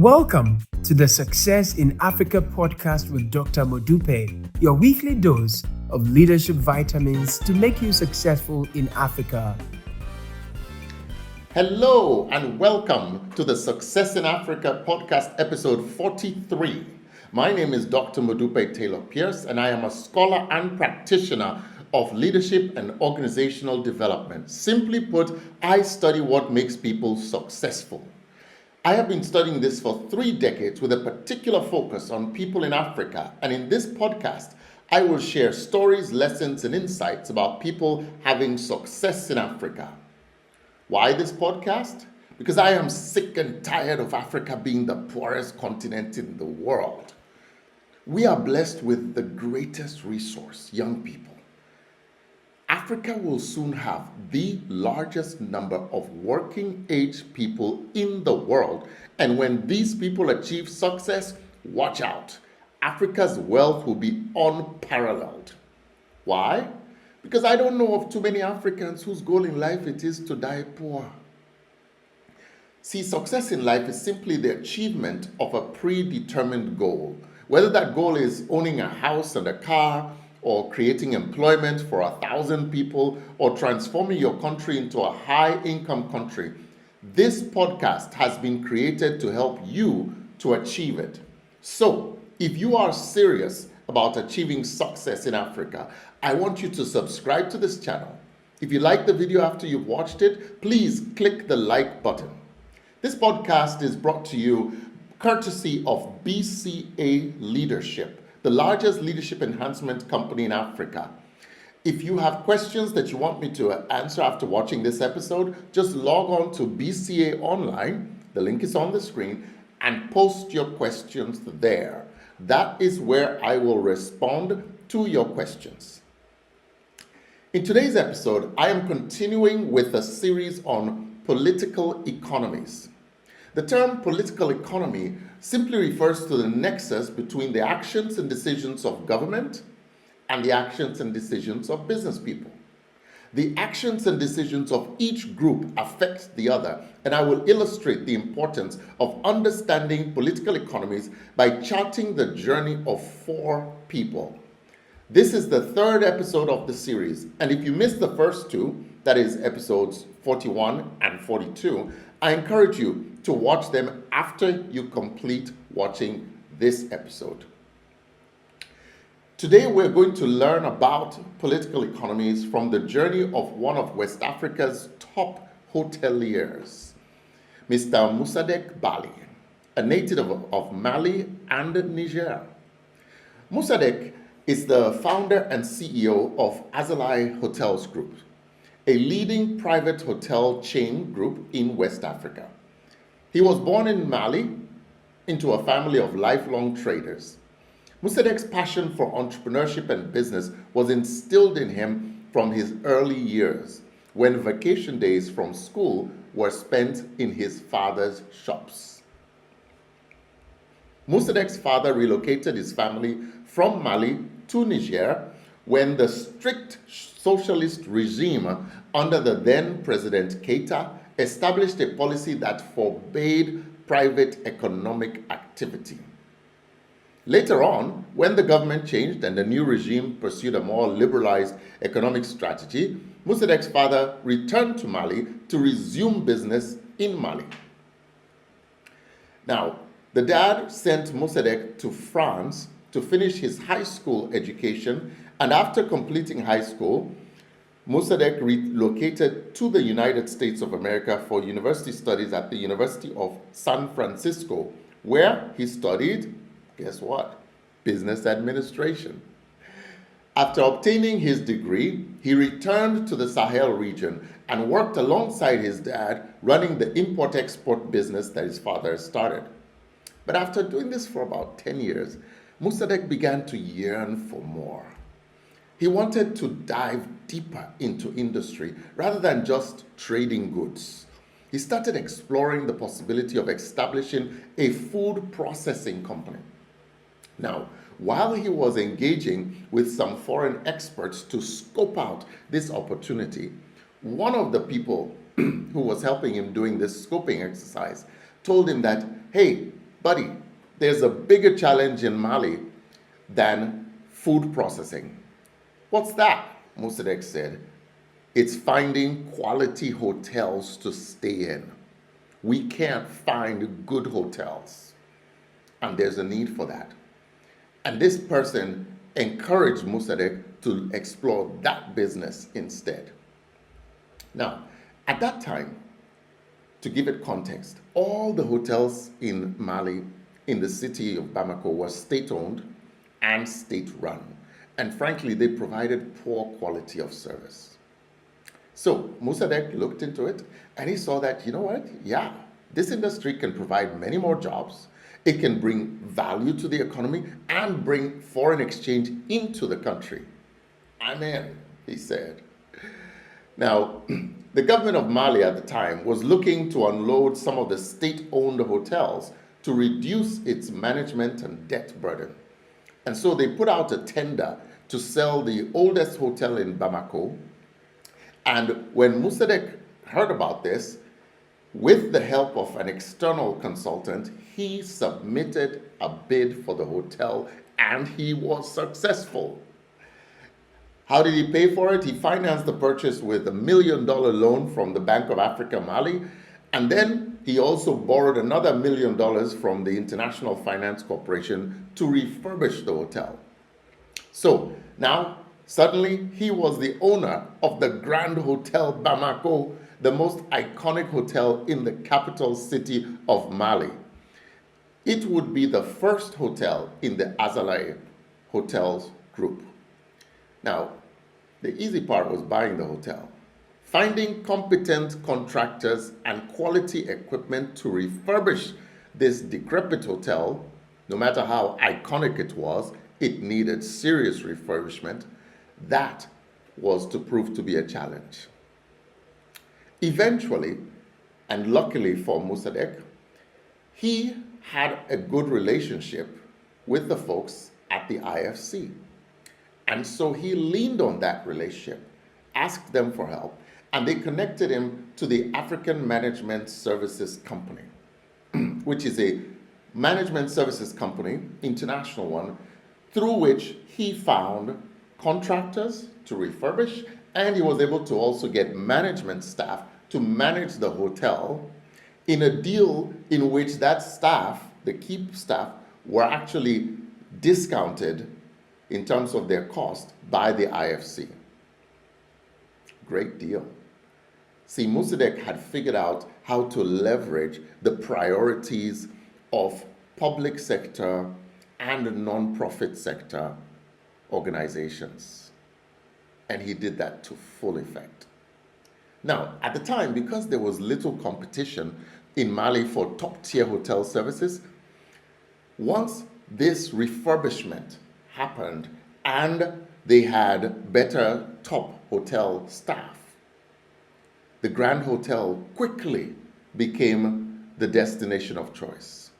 Welcome to the Success in Africa podcast with Dr. Modupe, your weekly dose of leadership vitamins to make you successful in Africa. Hello and welcome to the Success in Africa podcast episode 43. My name is Dr. Modupe Taylor Pierce and I am a scholar and practitioner of leadership and organizational development. Simply put, I study what makes people successful. I have been studying this for 3 decades with a particular focus on people in Africa, and in this podcast, I will share stories, lessons, and insights about people having success in Africa. Why this podcast? Because I am sick and tired of Africa being the poorest continent in the world. We are blessed with the greatest resource, young people. Africa will soon have the largest number of working age people in the world. And when these people achieve success, watch out. Africa's wealth will be unparalleled. Why? Because I don't know of too many Africans whose goal in life it is to die poor. See, success in life is simply the achievement of a predetermined goal. Whether that goal is owning a house and a car, or creating employment for 1,000 people, or transforming your country into a high-income country, this podcast has been created to help you to achieve it. So, if you are serious about achieving success in Africa, I want you to subscribe to this channel. If you like the video after you've watched it, please click the like button. This podcast is brought to you courtesy of BCA Leadership, the largest leadership enhancement company in Africa. If you have questions that you want me to answer after watching this episode, just log on to BCA Online, the link is on the screen, and post your questions there. That is where I will respond to your questions. In today's episode, I am continuing with a series on political economies. The term political economy simply refers to the nexus between the actions and decisions of government and the actions and decisions of business people. The actions and decisions of each group affect the other, and I will illustrate the importance of understanding political economies by charting the journey of 4 people. This is the 3rd episode of the series, and if you missed the first 2, that is episodes 41 and 42, I encourage you to watch them after you complete watching this episode. Today we're going to learn about political economies from the journey of one of West Africa's top hoteliers, Mr. Mosaadeck Bally, a native of Mali and Niger. Mosaadeck is the founder and CEO of Azalai Hotels Group, a leading private hotel chain group in West Africa. He was born in Mali into a family of lifelong traders. Mosaadeck's passion for entrepreneurship and business was instilled in him from his early years, when vacation days from school were spent in his father's shops. Mosaadeck's father relocated his family from Mali to Niger when the strict socialist regime under the then President Keita established a policy that forbade private economic activity. Later on, when the government changed and the new regime pursued a more liberalized economic strategy, Mosaadeck's father returned to Mali to resume business in Mali. Now, the dad sent Mosaadeck to France to finish his high school education, and after completing high school, Mosaadeck relocated to the United States of America for university studies at the University of San Francisco, where he studied, guess what? Business administration. After obtaining his degree, he returned to the Sahel region and worked alongside his dad, running the import-export business that his father started. But after doing this for about 10 years, Mosaadeck began to yearn for more. He wanted to dive deeper into industry rather than just trading goods. He started exploring the possibility of establishing a food processing company. Now, while he was engaging with some foreign experts to scope out this opportunity, one of the people who was helping him doing this scoping exercise told him that, hey, Buddy, there's a bigger challenge in Mali than food processing. What's that? Mossadeck said. It's finding quality hotels to stay in. We can't find good hotels, and there's a need for that. And this person encouraged Mossadeck to explore that business instead. Now, at that time, to give it context, all the hotels in Mali, in the city of Bamako, were state-owned and state-run. And frankly, they provided poor quality of service. So Mossadeck looked into it and he saw that, you know what? Yeah, this industry can provide many more jobs. It can bring value to the economy and bring foreign exchange into the country. I'm in, he said. Now, the government of Mali at the time was looking to unload some of the state-owned hotels to reduce its management and debt burden. And so they put out a tender to sell the oldest hotel in Bamako. And when Mossadeck heard about this, with the help of an external consultant, he submitted a bid for the hotel and he was successful. How did he pay for it? He financed the purchase with $1 million loan from the Bank of Africa, Mali, and then he also borrowed another $1 million from the International Finance Corporation to refurbish the hotel. So now, suddenly, he was the owner of the Grand Hotel Bamako, the most iconic hotel in the capital city of Mali. It would be the first hotel in the Azalai Hotels Group. Now, the easy part was buying the hotel. Finding competent contractors and quality equipment to refurbish this decrepit hotel, no matter how iconic it was, it needed serious refurbishment. That was to prove to be a challenge. Eventually, and luckily for Mossadeck, he had a good relationship with the folks at the IFC. And so he leaned on that relationship, asked them for help, and they connected him to the African Management Services Company, which is a management services company, international one, through which he found contractors to refurbish, and he was able to also get management staff to manage the hotel in a deal in which that staff, the keep staff, were actually discounted in terms of their cost by the IFC. Great deal. See, Mossadeck had figured out how to leverage the priorities of public sector and non-profit sector organizations. And he did that to full effect. Now, at the time, because there was little competition in Mali for top-tier hotel services, once this refurbishment happened and they had better top hotel staff, the Grand Hotel quickly became the destination of choice.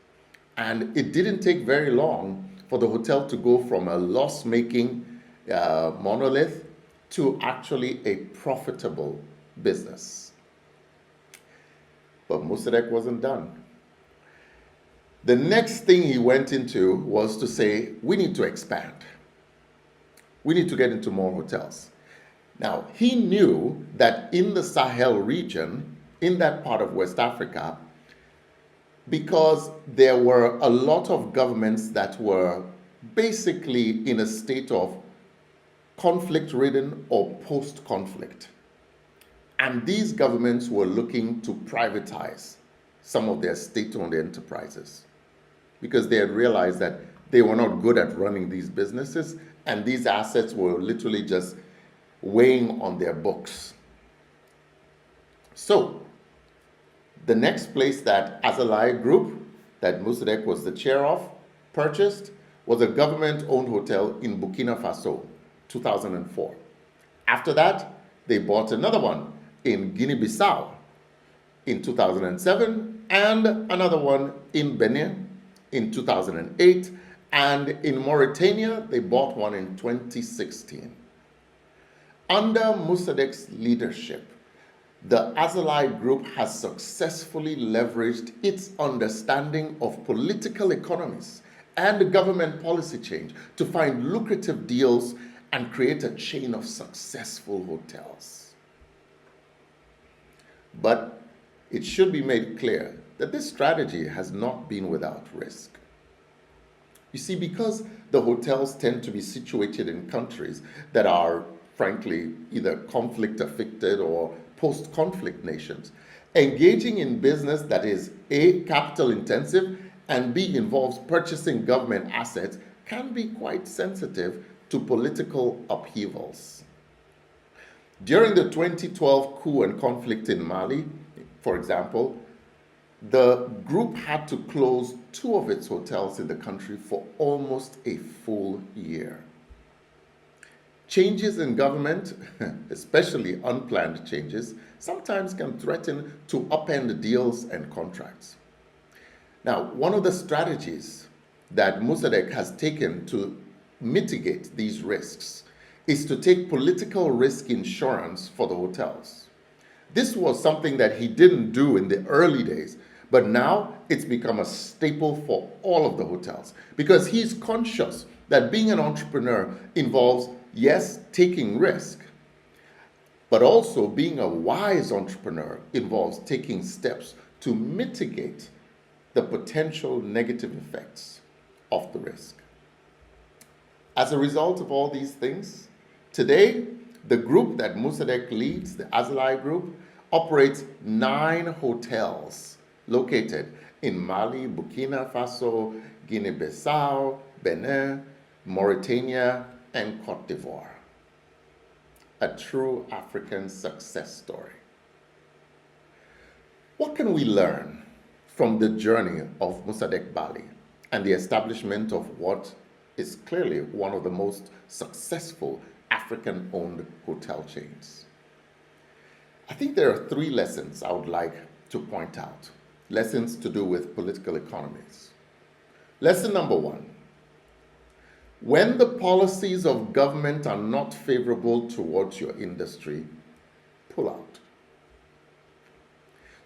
And it didn't take very long for the hotel to go from a loss-making monolith to actually a profitable business. But Mossadeck wasn't done. The next thing he went into was to say, we need to expand. We need to get into more hotels. Now, he knew that in the Sahel region, in that part of West Africa, because there were a lot of governments that were basically in a state of conflict-ridden or post-conflict. And these governments were looking to privatize some of their state-owned enterprises because they had realized that they were not good at running these businesses and these assets were literally just weighing on their books. So, the next place that Azalai Group, that Mossadeck was the chair of, purchased was a government-owned hotel in Burkina Faso, 2004. After that, they bought another one in Guinea-Bissau in 2007 and another one in Benin in 2008, and in Mauritania, they bought one in 2016. Under Mossadeck's leadership, the Azalai Group has successfully leveraged its understanding of political economies and government policy change to find lucrative deals and create a chain of successful hotels. But it should be made clear that this strategy has not been without risk. You see, because the hotels tend to be situated in countries that are, frankly, either conflict affected or post-conflict nations, engaging in business that is A, capital intensive, and B, involves purchasing government assets can be quite sensitive to political upheavals. During the 2012 coup and conflict in Mali, for example, the group had to close 2 of its hotels in the country for almost a full year. Changes in government, especially unplanned changes, sometimes can threaten to upend deals and contracts. Now, one of the strategies that Mossadeck has taken to mitigate these risks is to take political risk insurance for the hotels. This was something that he didn't do in the early days, but now it's become a staple for all of the hotels because he's conscious that being an entrepreneur involves, yes, taking risk, but also being a wise entrepreneur involves taking steps to mitigate the potential negative effects of the risk. As a result of all these things, today, the group that Mossadeck leads, the Azalai Group, operates 9 hotels located in Mali, Burkina Faso, Guinea-Bissau, Benin, Mauritania, and Cote d'Ivoire. A true African success story. What can we learn from the journey of Mosaadeck Bally and the establishment of what is clearly one of the most successful African-owned hotel chains? I think there are 3 lessons I would like to point out. Lessons to do with political economies. Lesson number 1. When the policies of government are not favorable towards your industry, pull out.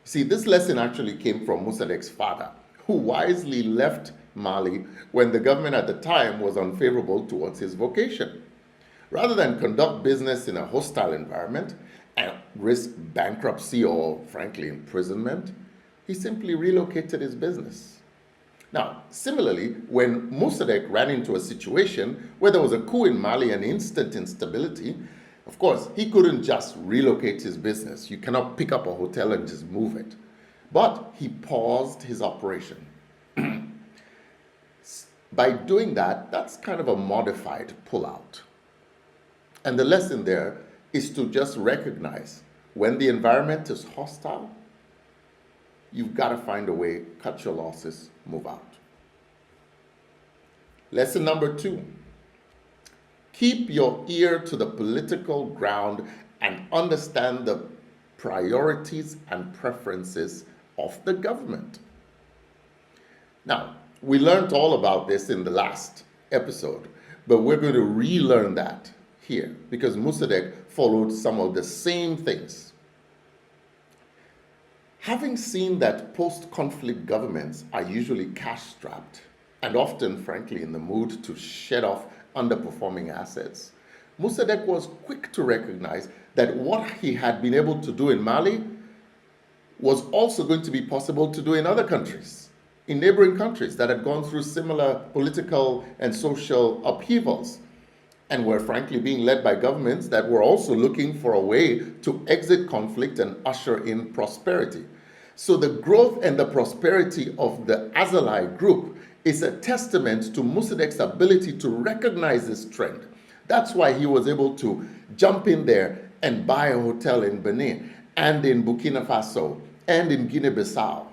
See, this lesson actually came from Mossadeck's father, who wisely left Mali when the government at the time was unfavorable towards his vocation. Rather than conduct business in a hostile environment and risk bankruptcy or, frankly, imprisonment, he simply relocated his business. Now, similarly, when Mossadeck ran into a situation where there was a coup in Mali and instant instability, of course, he couldn't just relocate his business. You cannot pick up a hotel and just move it. But he paused his operation. By doing that, that's kind of a modified pullout. And the lesson there is to just recognize when the environment is hostile, you've got to find a way, cut your losses, move out. Lesson number 2. Keep your ear to the political ground and understand the priorities and preferences of the government. Now, we learned all about this in the last episode, but we're going to relearn that here because Mossadeck followed some of the same things. Having seen that post-conflict governments are usually cash-strapped and often, frankly, in the mood to shed off underperforming assets, Mossadeck was quick to recognize that what he had been able to do in Mali was also going to be possible to do in other countries, in neighboring countries that had gone through similar political and social upheavals and were frankly being led by governments that were also looking for a way to exit conflict and usher in prosperity. So the growth and the prosperity of the Azalai Group is a testament to Mossadeck's ability to recognize this trend. That's why he was able to jump in there and buy a hotel in Benin and in Burkina Faso and in Guinea-Bissau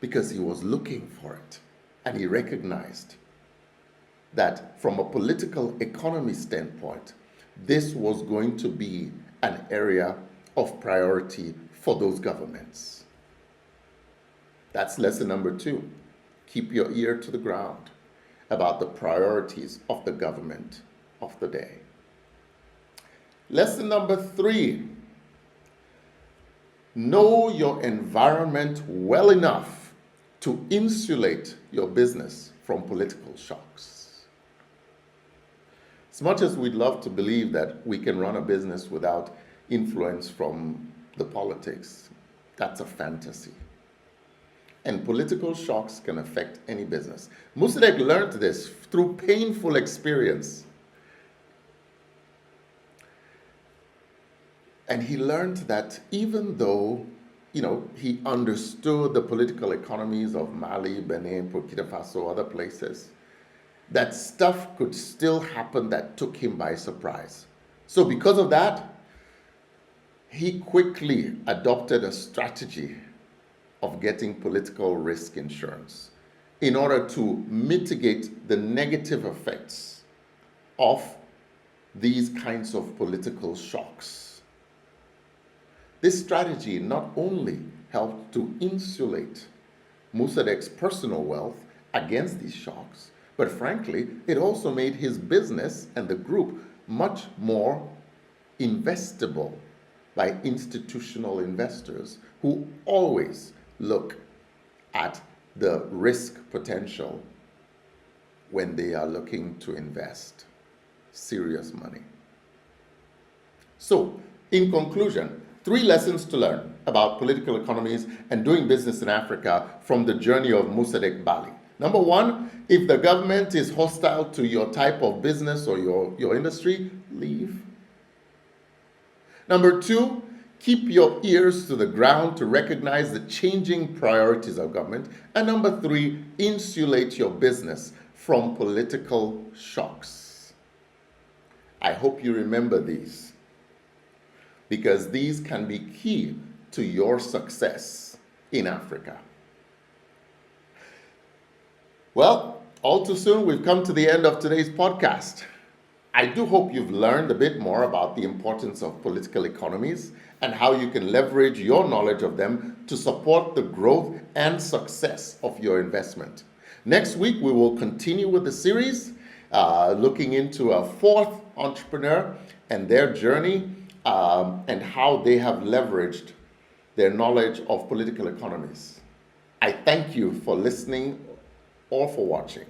because he was looking for it and he recognized that from a political economy standpoint, this was going to be an area of priority for those governments. That's lesson number 2. Keep your ear to the ground about the priorities of the government of the day. Lesson number 3. Know your environment well enough to insulate your business from political shocks. As much as we'd love to believe that we can run a business without influence from the politics, that's a fantasy. And political shocks can affect any business. Mossadeck learned this through painful experience. And he learned that even though, he understood the political economies of Mali, Benin, Burkina Faso, other places, that stuff could still happen that took him by surprise. So because of that, he quickly adopted a strategy of getting political risk insurance in order to mitigate the negative effects of these kinds of political shocks. This strategy not only helped to insulate Mossadeck's personal wealth against these shocks, but frankly, it also made his business and the group much more investable by institutional investors who always look at the risk potential when they are looking to invest serious money. So, in conclusion, 3 lessons to learn about political economies and doing business in Africa from the journey of Mosaadeck Bally. Number 1, if the government is hostile to your type of business or your industry, leave. Number 2, keep your ears to the ground to recognize the changing priorities of government. And number 3, insulate your business from political shocks. I hope you remember these, because these can be key to your success in Africa. Well, all too soon, we've come to the end of today's podcast. I do hope you've learned a bit more about the importance of political economies and how you can leverage your knowledge of them to support the growth and success of your investment. Next week, we will continue with the series, looking into a 4th entrepreneur and their journey, and how they have leveraged their knowledge of political economies. I thank you for listening or for watching.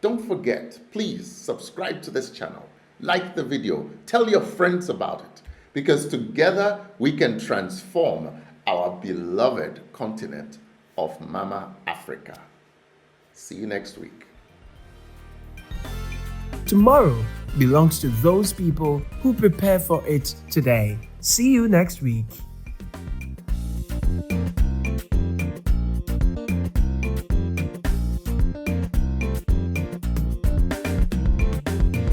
Don't forget, please subscribe to this channel, like the video, tell your friends about it, because together we can transform our beloved continent of Mama Africa. See you next week. Tomorrow belongs to those people who prepare for it today. See you next week.